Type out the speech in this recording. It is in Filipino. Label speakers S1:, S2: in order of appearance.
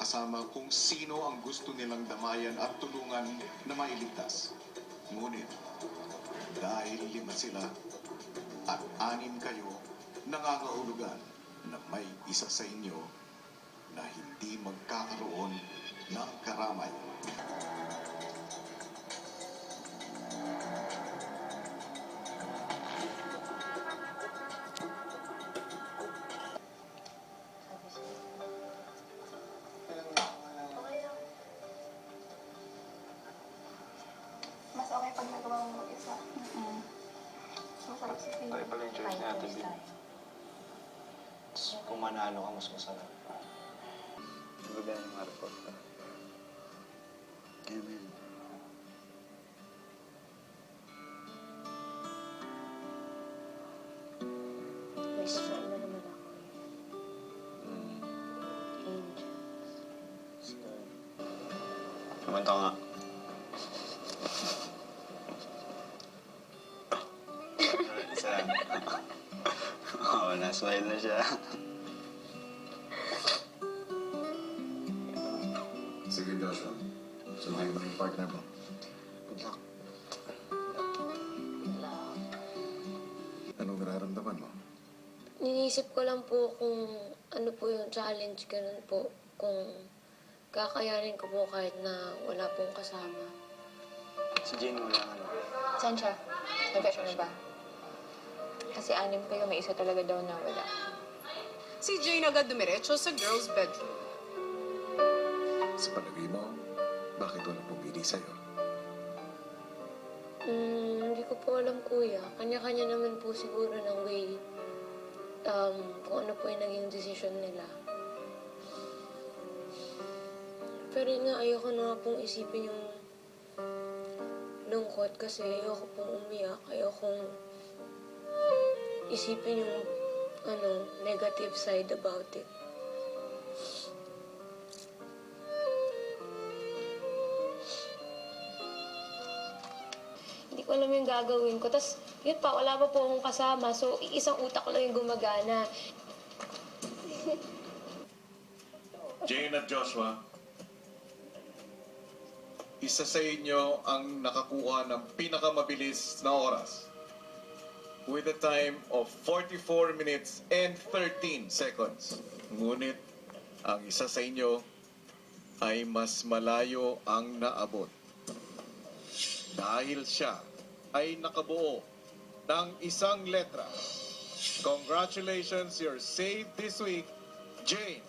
S1: kasama kung sino ang gusto nilang damayan at tulungan na mailigtas. Ngunit, dahil 5 sila at 6 kayo, nangangahulugan na may isa sa inyo na hindi magkakaroon ng karamay.
S2: Mas okay pag nagawa mo mag-isa. Masarap sa feeling.
S3: Tayo pala yung choice natin din. Kung manalo ka, mas masarap. Nagbabayan yung mga report ka. Amen.
S4: May sasal na naman ako Angels.
S3: Kumanta nga. Isa. Oo, na-smile na siya.
S1: Sige, Joshua. Samahin mo yung partner mo.
S3: Good luck.
S1: Anong nararamdaman mo?
S4: Ninisip ko lang po kung ano po yung challenge, ganun po. Kung kakayanin ko po kahit na wala pong kasama.
S3: Si Jane wala ano.
S2: Saan siya? Nag-sure na ba? Kasi 6 kayo, may isa talaga daw na wala.
S5: Si Jane agad dumiretso sa girl's bedroom.
S1: Sa palagay mo, bakit walang pumili sa'yo?
S4: Hindi ko po alam, kuya. Kanya-kanya naman po siguro ng way kung ano po yung naging decision nila. Pero yun nga, ayoko na nga pong isipin yung lungkot kasi ayoko pong umiyak. Ayokong isipin yung negative side about it. Hindi ko alam yung gagawin ko. Tapos, yun pa, wala pa po akong kasama. So, isang utak ko lang yung gumagana.
S1: Jane at Joshua, isa sa inyo ang nakakuha ng pinakamabilis na oras with a time of 44 minutes and 13 seconds. Ngunit, ang isa sa inyo ay mas malayo ang naabot. Dahil siya ay nakabuo ng isang letra. Congratulations, you're saved this week, Jane.